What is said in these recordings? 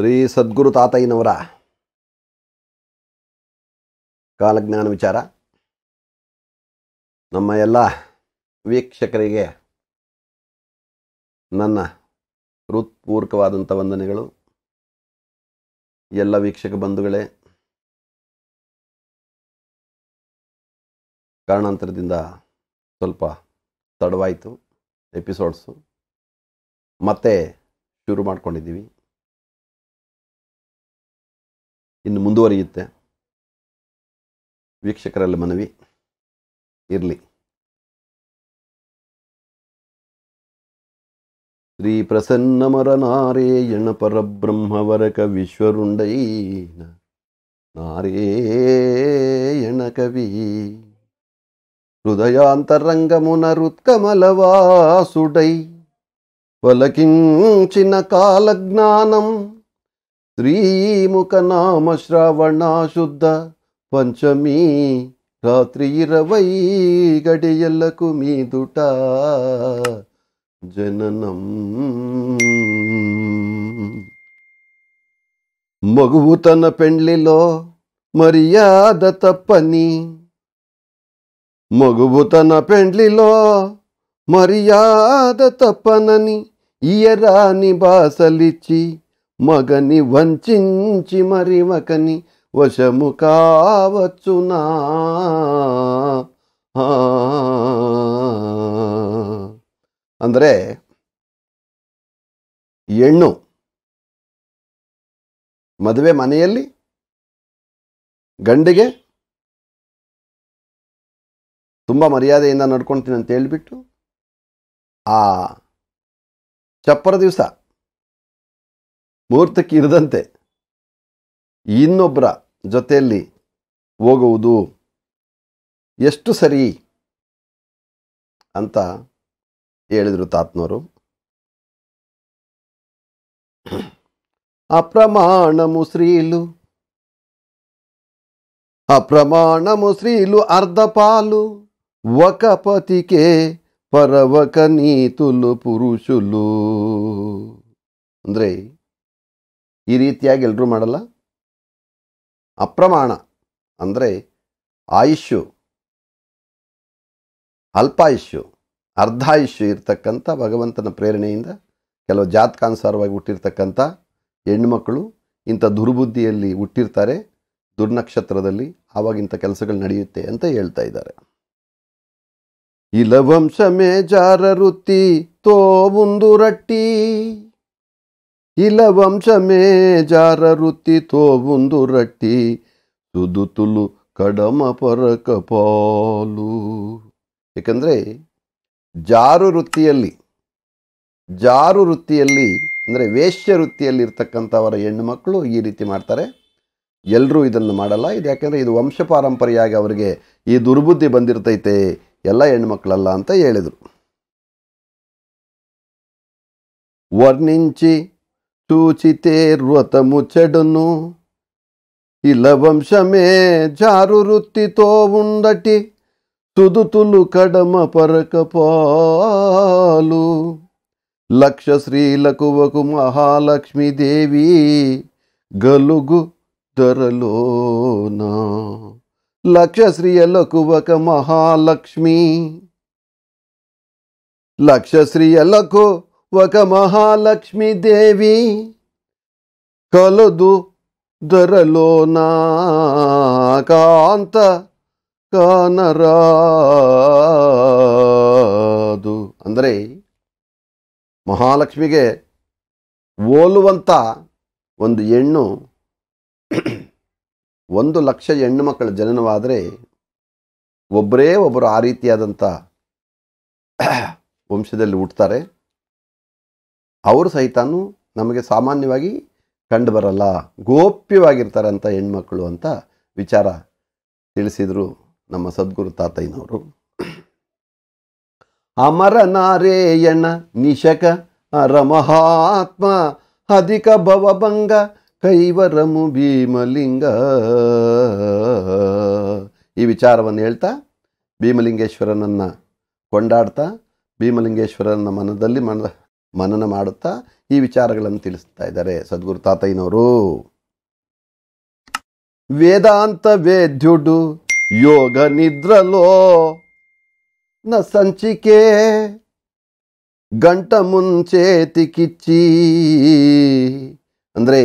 ಶ್ರೀ ಸದ್ಗುರು ತಾತಯ್ಯನವರ ಕಾಲಜ್ಞಾನ ವಿಚಾರ ನಮ್ಮ ಎಲ್ಲ ವೀಕ್ಷಕರಿಗೆ ನನ್ನ ಹೃತ್ಪೂರ್ವಕವಾದಂಥ ವಂದನೆಗಳು. ಎಲ್ಲ ವೀಕ್ಷಕ ಬಂಧುಗಳೇ, ಕಾರಣಾಂತರದಿಂದ ಸ್ವಲ್ಪ ತಡವಾಯಿತು ಎಪಿಸೋಡ್ಸು, ಮತ್ತೆ ಶುರು ಮಾಡ್ಕೊಂಡಿದ್ದೀವಿ. ಇನ್ನು ಮುಂದುವರಿಯುತ್ತೆ. ವೀಕ್ಷಕರಲ್ಲಿ ಮನವಿ ಇರಲಿ. ಶ್ರೀ ಪ್ರಸನ್ನಮರ ನಾರಾಯಣ ಪರಬ್ರಹ್ಮವರಕ ವಿಶ್ವರುಂಡೈನ ನಾರಾಯಣ ಕವಿ ಹೃದಯಾಂತರಂಗಮುನ ರುತ್ಕಮಲವಾಸುಡೈ ವಲಕಿಂಚಿನ ಕಾಲಜ್ಞಾನಂ ಶ್ರೀಮುಖನಾಮ ಶ್ರಾವಣ ಶುದ್ಧ ಪಂಚಮಿ ರಾತ್ರಿ 20 ಗಡಿಯಲ್ಲಕು ಮೀದುಟ ಜನನಂ. మగువు తన పెండ్లిలో మర్యాద తప్పని, మగువు తన పెండ్లిలో మర్యాద తప్పనని ఇయరాని బాసలిచ్చి మగని వంచించి మరి మకని వశము కావచ్చునా. ಅಂದರೆ ಹೆಣ್ಣು ಮದುವೆ ಮನೆಯಲ್ಲಿ ಗಂಡಿಗೆ ತುಂಬ ಮರ್ಯಾದೆಯಿಂದ ನಡ್ಕೊಳ್ತೀನಿ ಅಂತ ಹೇಳಿಬಿಟ್ಟು ಆ ಚಪ್ಪರ ದಿವಸ ಮುಹೂರ್ತಕ್ಕೆ ಇರದಂತೆ ಇನ್ನೊಬ್ಬರ ಜೊತೆಯಲ್ಲಿ ಹೋಗುವುದು ಎಷ್ಟು ಸರಿ ಅಂತ ಹೇಳಿದರು ತಾತನವರು. అప్రమాణము స్త్రీలు అర్ధపాలు, ఒక పతికే పరవక నీతులు ಪುರುಷುಲು. ಅಂದರೆ ಈ ರೀತಿಯಾಗಿ ಎಲ್ಲರೂ ಮಾಡಲ್ಲ. ಅಪ್ರಮಾಣ ಅಂದರೆ ಆಯುಷ್ಯು, ಅಲ್ಪಾಯುಷ್ಯು, ಅರ್ಧಾಯುಷ್ಯು ಇರ್ತಕ್ಕಂಥ ಭಗವಂತನ ಪ್ರೇರಣೆಯಿಂದ ಕೆಲವು ಜಾತಕಾನುಸಾರವಾಗಿ ಹುಟ್ಟಿರ್ತಕ್ಕಂಥ ಹೆಣ್ಮಕ್ಕಳು ಇಂಥ ದುರ್ಬುದ್ಧಿಯಲ್ಲಿ ಹುಟ್ಟಿರ್ತಾರೆ, ದುರ್ನಕ್ಷತ್ರದಲ್ಲಿ. ಆವಾಗಿಂಥ ಕೆಲಸಗಳು ನಡೆಯುತ್ತೆ ಅಂತ ಹೇಳ್ತಾ ಇದ್ದಾರೆ. ಇಲವಂಶಮೇ ಜಾರ ವೃತ್ತಿ ತೋಬುಂದು ರಟ್ಟಿ, ಇಲವಂಶಮೇ ಜಾರ ವೃತ್ತಿ ತೋಬುಂದು ರಟ್ಟಿ ಸುದುತುಲು ಕಡಮ ಪರಕ ಪಾಲು. ಏಕೆಂದರೆ ಜಾರು ವೃತ್ತಿಯಲ್ಲಿ ಅಂದರೆ ವೇಶ್ಯ ವೃತ್ತಿಯಲ್ಲಿ ಇರ್ತಕ್ಕಂಥವರ ಹೆಣ್ಣು ಮಕ್ಕಳು ಈ ರೀತಿ ಮಾಡ್ತಾರೆ. ಎಲ್ಲರೂ ಇದನ್ನು ಮಾಡಲ್ಲ. ಇದು ಯಾಕೆಂದರೆ ಇದು ವಂಶ ಪಾರಂಪರ್ಯವಾಗಿ ಅವರಿಗೆ ಈ ದುರ್ಬುದ್ಧಿ ಬಂದಿರ್ತೈತೆ, ಎಲ್ಲ ಹೆಣ್ಮಕ್ಳಲ್ಲ ಅಂತ ಹೇಳಿದರು. ವರ್ಣಿಂಚಿ ಸೂಚಿತೆ ಋತ ಮುಚ್ಚಡನು, ಇಲ್ಲ ವಂಶಮೇ ಜಾರು ವೃತ್ತಿ ತೋವುಂಡಟಿ ಸುದುತುಲು ಕಡಮ ಪರಕ ಪಾಲು. లక్ష శ్రీలకువకు మహాలక్ష్మీదేవి గలుగు ధరలోన, లక్ష శ్రీయలకువక మహాలక్ష్మి, లక్ష శ్రీయలకు ఒక మహాలక్ష్మీదేవి కలదు ధరలోన కాంత ಕಾನರಾದು. ಅಂದರೆ ಮಹಾಲಕ್ಷ್ಮಿಗೆ ಹೋಲುವಂಥ ಒಂದು ಹೆಣ್ಣು 1,00,000 ಹೆಣ್ಣು ಮಕ್ಕಳ ಜನನವಾದರೆ ಒಬ್ಬರೇ ಒಬ್ಬರು ಆ ರೀತಿಯಾದಂಥ ವಂಶದಲ್ಲಿ ಹುಟ್ಟುತ್ತಾರೆ. ಅವರು ಸಹಿತನೂ ನಮಗೆ ಸಾಮಾನ್ಯವಾಗಿ ಕಂಡು ಬರಲ್ಲ, ಗೋಪ್ಯವಾಗಿರ್ತಾರೆ ಅಂತ ಹೆಣ್ಮಕ್ಕಳು ಅಂತ ವಿಚಾರ ತಿಳಿಸಿದರು ನಮ್ಮ ಸದ್ಗುರು ತಾತಯ್ಯನವರು. ಅಮರ ನಾರಾಯಣ ನಿಶಕ ಅರ ಮಹಾತ್ಮ ಅಧಿಕ ಭವಭಂಗ ಕೈವರಮು ಭೀಮಲಿಂಗ. ಈ ವಿಚಾರವನ್ನು ಹೇಳ್ತಾ ಭೀಮಲಿಂಗೇಶ್ವರನನ್ನು ಕೊಂಡಾಡ್ತಾ ಭೀಮಲಿಂಗೇಶ್ವರನ ಮನದಲ್ಲಿ ಮನನ ಮಾಡುತ್ತಾ ಈ ವಿಚಾರಗಳನ್ನು ತಿಳಿಸ್ತಾ ಇದ್ದಾರೆ ಸದ್ಗುರು ತಾತಯ್ಯನವರು. ವೇದಾಂತ ವೇದ್ಯುಡು ಯೋಗ ನಿದ್ರಲೋ ನ ಸಂಚಿಕೆ ಗಂಟ ಮುಂಚೇತಿ ಕಿಚ್ಚಿ. ಅಂದರೆ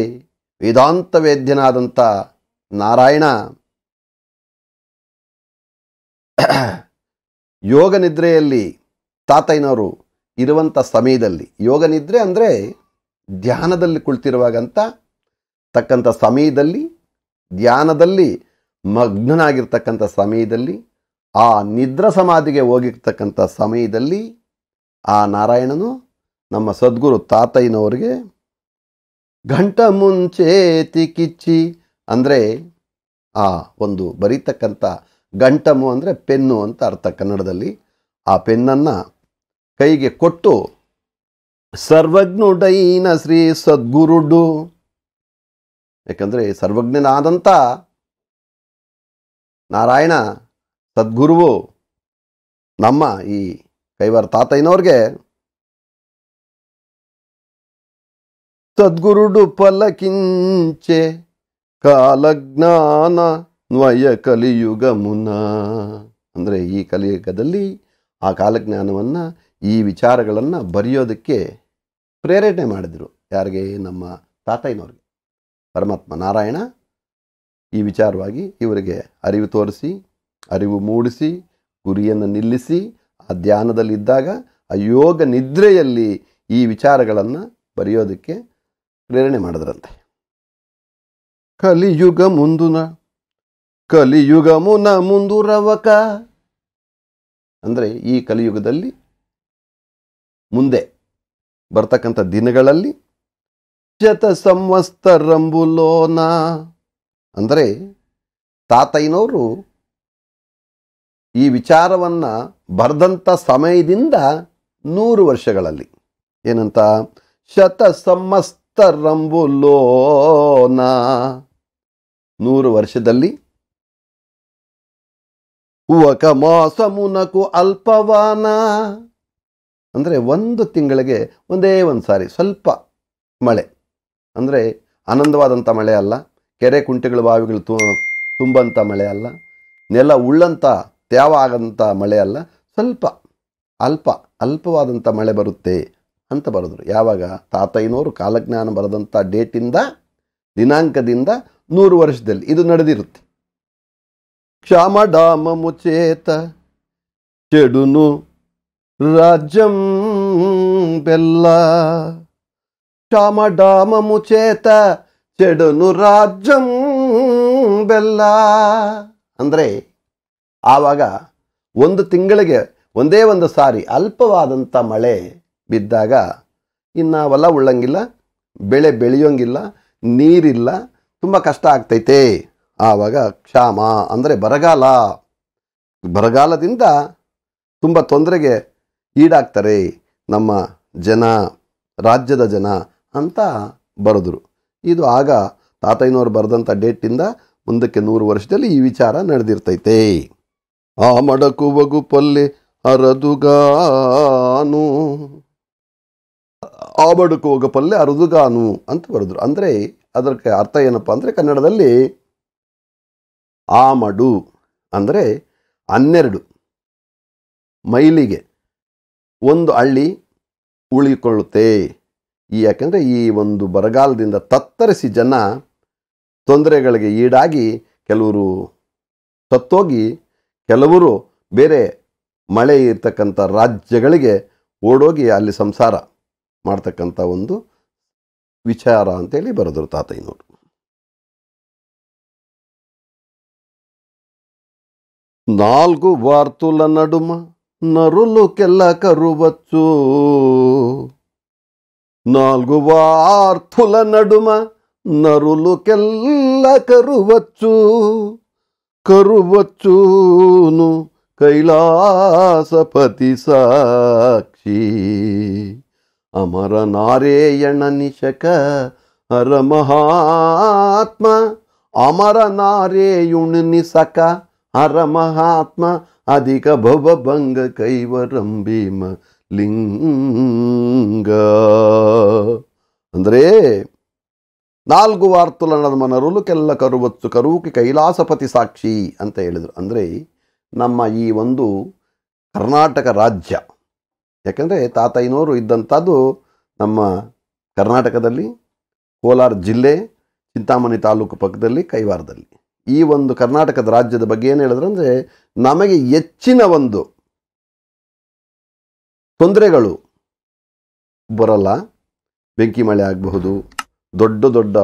ವೇದಾಂತ ವೇದ್ಯನಾದಂಥ ನಾರಾಯಣ ಯೋಗ ನಿದ್ರೆಯಲ್ಲಿ ತಾತಯ್ಯನವರು ಇರುವಂಥ ಸಮಯದಲ್ಲಿ, ಯೋಗ ನಿದ್ರೆ ಅಂದರೆ ಧ್ಯಾನದಲ್ಲಿ ಕುಳಿತಿರುವಾಗಂತ ತಕ್ಕಂಥ ಸಮಯದಲ್ಲಿ, ಧ್ಯಾನದಲ್ಲಿ ಮಗ್ನನಾಗಿರ್ತಕ್ಕಂಥ ಸಮಯದಲ್ಲಿ, ಆ ನಿದ್ರಾ ಸಮಾಧಿಗೆ ಹೋಗಿರ್ತಕ್ಕಂಥ ಸಮಯದಲ್ಲಿ ಆ ನಾರಾಯಣನು ನಮ್ಮ ಸದ್ಗುರು ತಾತಯ್ಯನವರಿಗೆ ಗಂಟ ಮುಂಚೇತಿ ಕಿಚ್ಚಿ ಅಂದರೆ ಆ ಒಂದು ಬರೀತಕ್ಕಂಥ ಗಂಟಮು ಅಂದರೆ ಪೆನ್ನು ಅಂತ ಅರ್ಥ ಕನ್ನಡದಲ್ಲಿ. ಆ ಪೆನ್ನನ್ನು ಕೈಗೆ ಕೊಟ್ಟು ಸರ್ವಜ್ಞುಡೈನ ಶ್ರೀ ಸದ್ಗುರುಡು, ಯಾಕಂದರೆ ಸರ್ವಜ್ಞನಾದಂಥ ನಾರಾಯಣ ಸದ್ಗುರುವು ನಮ್ಮ ಈ ಕೈವಾರ ತಾತಯ್ಯನವ್ರಿಗೆ ಸದ್ಗುರುಡು ಪಲಕಿಂಚೆ ಕಾಲಜ್ಞಾನ ನ್ವಯ ಕಲಿಯುಗ ಮುನ. ಅಂದರೆ ಈ ಕಲಿಯುಗದಲ್ಲಿ ಆ ಕಾಲಜ್ಞಾನವನ್ನು, ಈ ವಿಚಾರಗಳನ್ನು ಬರೆಯೋದಕ್ಕೆ ಪ್ರೇರಣೆ ಮಾಡಿದರು. ಯಾರಿಗೆ? ನಮ್ಮ ತಾತಯ್ಯನವ್ರಿಗೆ. ಪರಮಾತ್ಮ ನಾರಾಯಣ ಈ ವಿಚಾರವಾಗಿ ಇವರಿಗೆ ಅರಿವು ತೋರಿಸಿ, ಅರಿವು ಮೂಡಿಸಿ, ಗುರಿಯನ್ನು ನಿಲ್ಲಿಸಿ, ಆ ಧ್ಯಾನದಲ್ಲಿದ್ದಾಗ ಆ ಯೋಗ ನಿದ್ರೆಯಲ್ಲಿ ಈ ವಿಚಾರಗಳನ್ನು ಬರೆಯೋದಕ್ಕೆ ಪ್ರೇರಣೆ ಮಾಡಿದ್ರಂತೆ. ಕಲಿಯುಗ ಮುನ ಮುಂದುರವಕ ಅಂದರೆ ಈ ಕಲಿಯುಗದಲ್ಲಿ ಮುಂದೆ ಬರ್ತಕ್ಕಂಥ ದಿನಗಳಲ್ಲಿ ಶತ ಸಂವತ್ಸರಂಬುಲೋನ ಅಂದರೆ ತಾತಯ್ಯನವರು ಈ ವಿಚಾರವನ್ನು ಬರೆದಂಥ ಸಮಯದಿಂದ 100 ವರ್ಷಗಳಲ್ಲಿ, ಏನಂತ, ಶತ ಸಂವತ್ಸರಂಬುಲೋನ 100 ವರ್ಷದಲ್ಲಿ, ಉವಕ ಮಾಸ ಮುನಕು ಅಲ್ಪವಾನ ಅಂದರೆ 1 ತಿಂಗಳಿಗೆ ಒಂದೇ ಒಂದು ಸಾರಿ ಸ್ವಲ್ಪ ಮಳೆ, ಅಂದರೆ ಆನಂದವಾದಂಥ ಮಳೆ ಅಲ್ಲ, ಕೆರೆ ಕುಂಟೆಗಳು ಬಾವಿಗಳು ತುಂಬಂಥ ಮಳೆ ಅಲ್ಲ, ನೆಲ ಉಳ್ಳಂಥ ತ್ಯಾವ ಆಗಂಥ ಮಳೆ ಅಲ್ಲ, ಸ್ವಲ್ಪ ಅಲ್ಪವಾದಂಥ ಮಳೆ ಬರುತ್ತೆ ಅಂತ ಬರೆದ್ರು. ಯಾವಾಗ? ತಾತಯ್ಯನವರು ಕಾಲಜ್ಞಾನ ಬರೆದಂಥ ಡೇಟಿಂದ, ದಿನಾಂಕದಿಂದ 100 ವರ್ಷದಲ್ಲಿ ಇದು ನಡೆದಿರುತ್ತೆ. ಕ್ಷಾಮಡಾಮ ಮುಚೇತ ಚೆಡುನು ರಾಜ್ಯಂ ಬೆಲ್ಲ. ಕ್ಷಾಮಡಾಮ ಮುಚೇತ ಚೆಡುನು ರಾಜ್ಯಂ ಬೆಲ್ಲ ಅಂದರೆ ಆವಾಗ 1 ತಿಂಗಳಿಗೆ ಒಂದೇ ಒಂದು ಸಾರಿ ಅಲ್ಪವಾದಂಥ ಮಳೆ ಬಿದ್ದಾಗ ಇನ್ನು ಹೊಲ ಉಳ್ಳಂಗಿಲ್ಲ, ಬೆಳೆ ಬೆಳೆಯೋಂಗಿಲ್ಲ, ನೀರಿಲ್ಲ, ತುಂಬ ಕಷ್ಟ ಆಗ್ತೈತೆ. ಆವಾಗ ಕ್ಷಾಮ ಅಂದರೆ ಬರಗಾಲದಿಂದ ತುಂಬ ತೊಂದರೆಗೆ ಈಡಾಗ್ತಾರೆ ನಮ್ಮ ಜನ, ರಾಜ್ಯದ ಜನ ಅಂತ ಬರೆದ್ರು. ಇದು ಆಗ ತಾತಯ್ಯನವರು ಬರೆದಂಥ ಡೇಟಿಂದ ಮುಂದಕ್ಕೆ 100 ವರ್ಷದಲ್ಲಿ ಈ ವಿಚಾರ ನಡೆದಿರ್ತೈತೆ. ಆ ಮಡಕುವಗು ಪಲ್ಲೆ ಅರದುಗಾನು, ಆ ಬಡುಕುವಗ ಪಲ್ಲೆ ಅರದುಗಾನು ಅಂತ ಬರೆದ್ರು. ಅಂದರೆ ಅದಕ್ಕೆ ಅರ್ಥ ಏನಪ್ಪ ಅಂದರೆ ಕನ್ನಡದಲ್ಲಿ ಆಮಡು ಅಂದರೆ 12 ಮೈಲಿಗೆ ಒಂದು ಹಳ್ಳಿ ಉಳಿಕೊಳ್ಳುತ್ತೆ. ಯಾಕೆಂದರೆ ಈ ಒಂದು ಬರಗಾಲದಿಂದ ತತ್ತರಿಸಿ ಜನ ತೊಂದರೆಗಳಿಗೆ ಈಡಾಗಿ ಕೆಲವರು ಸತ್ತೋಗಿ ಕೆಲವರು ಬೇರೆ ಮಳೆ ಇರ್ತಕ್ಕಂಥ ರಾಜ್ಯಗಳಿಗೆ ಓಡೋಗಿ ಅಲ್ಲಿ ಸಂಸಾರ ಮಾಡ್ತಕ್ಕಂಥ ಒಂದು ವಿಚಾರ ಅಂತೇಳಿ ಬರೆದರು ತಾತಯ್ಯನವರು. ನಾಲ್ಕು ವಾರ್ತುಲ ನಡುಮ ನರುಲು ಕೆಲ್ಲ ಕರುవచ్చు. 4 ವಾರ್ತುಲ ನಡುಮ ನರುಲು ಕೆಲ್ಲ ಕರುವಚ್ಚೂನು ಕೈಲಾಸಪತಿ ಸಾಕ್ಷಿ. ಅಮರ ನಾರಾಯಣ ನಿಶಕ ಹರ ಮಹಾತ್ಮ, ಅಮರ ನಾರಾಯಣ ನಿಸಕ ಹರ ಮಹಾತ್ಮ, ಅಧಿಕ ಭವಭಂಗ ಕೈವರಂಬಿಮ ಲಿಂಗ. ಅಂದರೆ 4 ವಾರ್ತುಲನದ ಮನರುಲು ಕೆಲ್ಲ ಕರುವತ್ತು ಕರುವುಕಿ ಕೈಲಾಸಪತಿ ಸಾಕ್ಷಿ ಅಂತ ಹೇಳಿದರು. ಅಂದರೆ ನಮ್ಮ ಈ ಒಂದು ಕರ್ನಾಟಕ ರಾಜ್ಯ, ಯಾಕಂದರೆ ತಾತಯ್ಯನವರು ಇದ್ದಂಥದ್ದು ನಮ್ಮ ಕರ್ನಾಟಕದಲ್ಲಿ ಕೋಲಾರ ಜಿಲ್ಲೆ ಚಿಂತಾಮಣಿ ತಾಲೂಕು ಪಕ್ಕದಲ್ಲಿ ಕೈವಾರದಲ್ಲಿ. ಈ ಒಂದು ಕರ್ನಾಟಕದ ರಾಜ್ಯದ ಬಗ್ಗೆ ಏನು ಹೇಳಿದ್ರು ಅಂದರೆ, ನಮಗೆ ಹೆಚ್ಚಿನ ಒಂದು ತೊಂದರೆಗಳು ಬರಲ್ಲ. ಬೆಂಕಿ ಮಳೆ ಆಗಬಹುದು, ದೊಡ್ಡ ದೊಡ್ಡ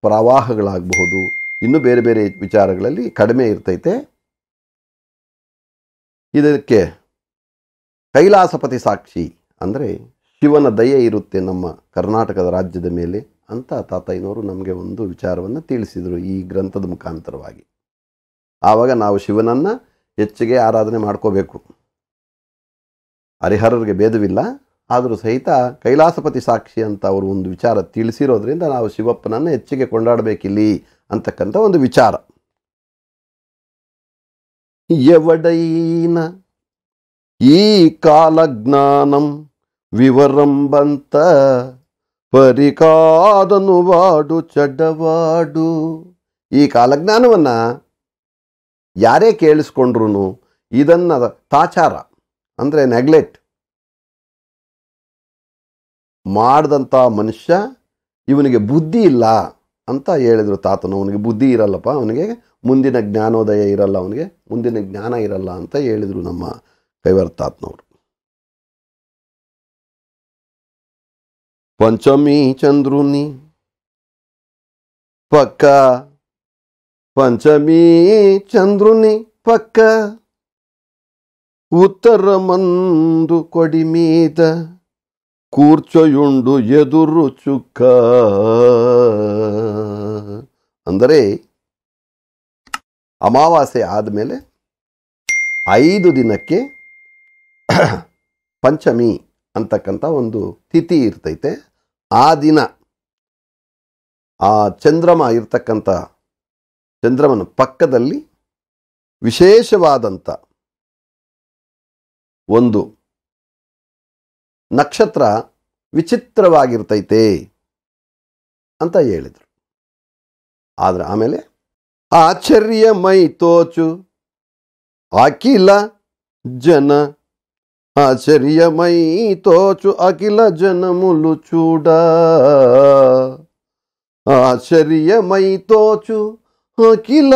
ಪ್ರವಾಹಗಳಾಗಬಹುದು, ಇನ್ನೂ ಬೇರೆ ಬೇರೆ ವಿಚಾರಗಳಲ್ಲಿ ಕಡಿಮೆ ಇರ್ತೈತೆ. ಇದಕ್ಕೆ ಕೈಲಾಸಪತಿ ಸಾಕ್ಷಿ ಅಂದರೆ ಶಿವನ ದಯೆ ಇರುತ್ತೆ ನಮ್ಮ ಕರ್ನಾಟಕದ ರಾಜ್ಯದ ಮೇಲೆ ಅಂತ ತಾತಯ್ಯನವರು ನಮಗೆ ಒಂದು ವಿಚಾರವನ್ನು ತಿಳಿಸಿದರು ಈ ಗ್ರಂಥದ ಮುಖಾಂತರವಾಗಿ. ಆವಾಗ ನಾವು ಶಿವನನ್ನು ಹೆಚ್ಚಿಗೆ ಆರಾಧನೆ ಮಾಡ್ಕೋಬೇಕು. ಹರಿಹರರಿಗೆ ಭೇದವಿಲ್ಲ, ಆದರೂ ಸಹಿತ ಕೈಲಾಸಪತಿ ಸಾಕ್ಷಿ ಅಂತ ಅವರು ಒಂದು ವಿಚಾರ ತಿಳಿಸಿರೋದ್ರಿಂದ ನಾವು ಶಿವಪ್ಪನನ್ನು ಹೆಚ್ಚಿಗೆ ಕೊಂಡಾಡಬೇಕಿಲ್ಲಿ ಅಂತಕ್ಕಂಥ ಒಂದು ವಿಚಾರ. ఎవడైన ఈ కాలజ్ఞానం వివరంబంత పరికాదను వాడు చెడ్డవాడు. ಈ ಕಾಲಜ್ಞಾನವನ್ನು ಯಾರೇ ಕೇಳಿಸ್ಕೊಂಡ್ರು ಇದನ್ನು ತಾಚಾರ ಅಂದರೆ ನೆಗ್ಲೆಕ್ಟ್ ಮಾಡಿದಂಥ ಮನುಷ್ಯ ಇವನಿಗೆ ಬುದ್ಧಿ ಇಲ್ಲ ಅಂತ ಹೇಳಿದರು ತಾತನು. ಅವನಿಗೆ ಬುದ್ಧಿ ಇರಲ್ಲಪ್ಪ, ಅವನಿಗೆ ಮುಂದಿನ ಜ್ಞಾನೋದಯ ಇರಲ್ಲ, ಅವನಿಗೆ ಮುಂದಿನ ಜ್ಞಾನ ಇರಲ್ಲ ಅಂತ ಹೇಳಿದರು ನಮ್ಮ ಕೈವಾರ ತಾತನವರು. ಪಂಚಮಿ ಚಂದ್ರುನಿ ಪಕ್ಕ, పంచమీ చంద్రుని పక్క ఉత్తరమందు కొడి మీద కూర్చొయుండు ఎదురు చుక్క. ಅಂದರೆ ಅಮಾವಾಸ್ಯೆ ಆದಮೇಲೆ 5 ದಿನಕ್ಕೆ ಪಂಚಮಿ ಅಂತಕ್ಕಂಥ ಒಂದು ತಿಥಿ ಇರ್ತೈತೆ. ಆ ದಿನ ಆ ಚಂದ್ರಮ ಇರ್ತಕ್ಕಂಥ ಚಂದ್ರಮನ ಪಕ್ಕದಲ್ಲಿ ವಿಶೇಷವಾದಂಥ ಒಂದು ನಕ್ಷತ್ರ ವಿಚಿತ್ರವಾಗಿರ್ತೈತೆ ಅಂತ ಹೇಳಿದರು. ಆದರೆ ಆಮೇಲೆ ಆಶ್ಚರ್ಯಮೈ ತೋಚು ಅಖಿಲ ಜನ, ಆಶ್ಚರ್ಯಮೈ ತೋಚು ಅಖಿಲ ಜನములు చూడ, ಆಶ್ಚರ್ಯಮೈ ತೋಚು ಅಖಿಲ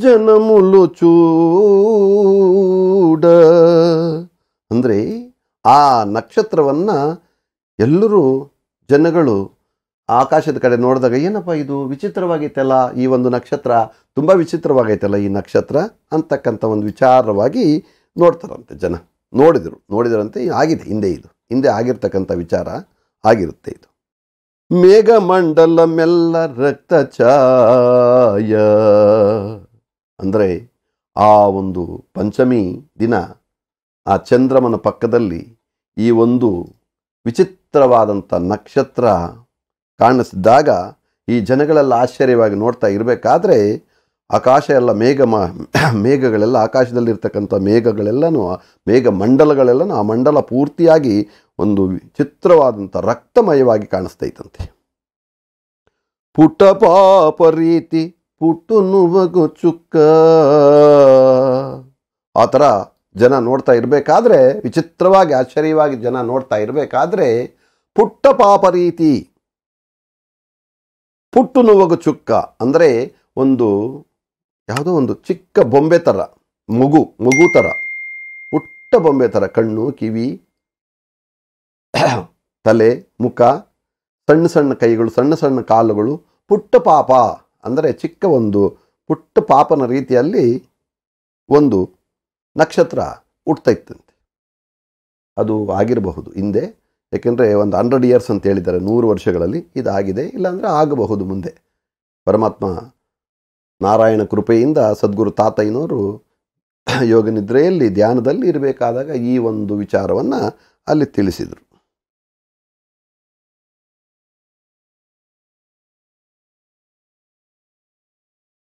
ಜನములు చూడ. ಅಂದರೆ ಆ ನಕ್ಷತ್ರವನ್ನು ಎಲ್ಲರೂ ಜನಗಳು ಆಕಾಶದ ಕಡೆ ನೋಡಿದಾಗ ಏನಪ್ಪ ಇದು ವಿಚಿತ್ರವಾಗೈತಲ್ಲ, ಈ ಒಂದು ನಕ್ಷತ್ರ ತುಂಬ ವಿಚಿತ್ರವಾಗೈತಲ್ಲ ಈ ನಕ್ಷತ್ರ ಅಂತಕ್ಕಂಥ ಒಂದು ವಿಚಾರವಾಗಿ ನೋಡ್ತಾರಂತೆ ಜನ. ನೋಡಿದರಂತೆ ಆಗಿದೆ, ಹಿಂದೆ ಆಗಿರ್ತಕ್ಕಂಥ ವಿಚಾರ ಆಗಿರುತ್ತೆ ಇದು. ಮೇಘಮಂಡಲ ಮೆಲ್ಲ ರಕ್ತ ಛಾಯ ಅಂದರೆ ಆ ಒಂದು ಪಂಚಮಿ ದಿನ ಆ ಚಂದ್ರಮನ ಪಕ್ಕದಲ್ಲಿ ಈ ಒಂದು ವಿಚಿತ್ರವಾದಂಥ ನಕ್ಷತ್ರ ಕಾಣಿಸಿದಾಗ ಈ ಜನಗಳೆಲ್ಲ ಆಶ್ಚರ್ಯವಾಗಿ ನೋಡ್ತಾ ಇರಬೇಕಾದ್ರೆ ಆಕಾಶ ಎಲ್ಲ ಮೇಘಗಳೆಲ್ಲ ಆಕಾಶದಲ್ಲಿರ್ತಕ್ಕಂಥ ಮೇಘಗಳೆಲ್ಲನೂ ಮೇಘಮಂಡಲಗಳೆಲ್ಲನೂ ಆ ಮಂಡಲ ಪೂರ್ತಿಯಾಗಿ ಒಂದು ವಿಚಿತ್ರವಾದಂಥ ರಕ್ತಮಯವಾಗಿ ಕಾಣಿಸ್ತೈತಂತೆ. ಪುಟ್ಟ ಪಾಪ ರೀತಿ ಪುಟ್ಟು ನುವಗು ಚುಕ್ಕ. ಆ ಥರ ಜನ ನೋಡ್ತಾ ಇರಬೇಕಾದ್ರೆ, ವಿಚಿತ್ರವಾಗಿ ಆಶ್ಚರ್ಯವಾಗಿ ಜನ ನೋಡ್ತಾ ಇರಬೇಕಾದ್ರೆ, ಪುಟ್ಟ ಪಾಪ ರೀತಿ ಪುಟ್ಟು ನುವಗು ಚುಕ್ಕ ಅಂದರೆ ಒಂದು ಯಾವುದೋ ಒಂದು ಚಿಕ್ಕ ಬೊಂಬೆ ಥರ, ಮಗು ಥರ, ಪುಟ್ಟ ಬೊಂಬೆ ಥರ, ಕಣ್ಣು, ಕಿವಿ, ತಲೆ, ಮುಖ, ಸಣ್ಣ ಸಣ್ಣ ಕೈಗಳು, ಸಣ್ಣ ಸಣ್ಣ ಕಾಲುಗಳು, ಪುಟ್ಟ ಪಾಪ ಅಂದರೆ ಚಿಕ್ಕ ಒಂದು ಪುಟ್ಟ ಪಾಪನ ರೀತಿಯಲ್ಲಿ ಒಂದು ನಕ್ಷತ್ರ ಹುಟ್ಟುತ್ತೈತಂತೆ. ಅದು ಆಗಿರಬಹುದು ಹಿಂದೆ, ಯಾಕೆಂದರೆ ಒಂದು 100 years ಅಂತ ಹೇಳಿದ್ದಾರೆ, 100 ವರ್ಷಗಳಲ್ಲಿ ಇದಾಗಿದೆ, ಇಲ್ಲಾಂದರೆ ಆಗಬಹುದು ಮುಂದೆ. ಪರಮಾತ್ಮ ನಾರಾಯಣ ಕೃಪೆಯಿಂದ ಸದ್ಗುರು ತಾತಯ್ಯನವರು ಯೋಗ ನಿದ್ರೆಯಲ್ಲಿ ಧ್ಯಾನದಲ್ಲಿ ಇರಬೇಕಾದಾಗ ಈ ಒಂದು ವಿಚಾರವನ್ನು ಅಲ್ಲಿ ತಿಳಿಸಿದರು.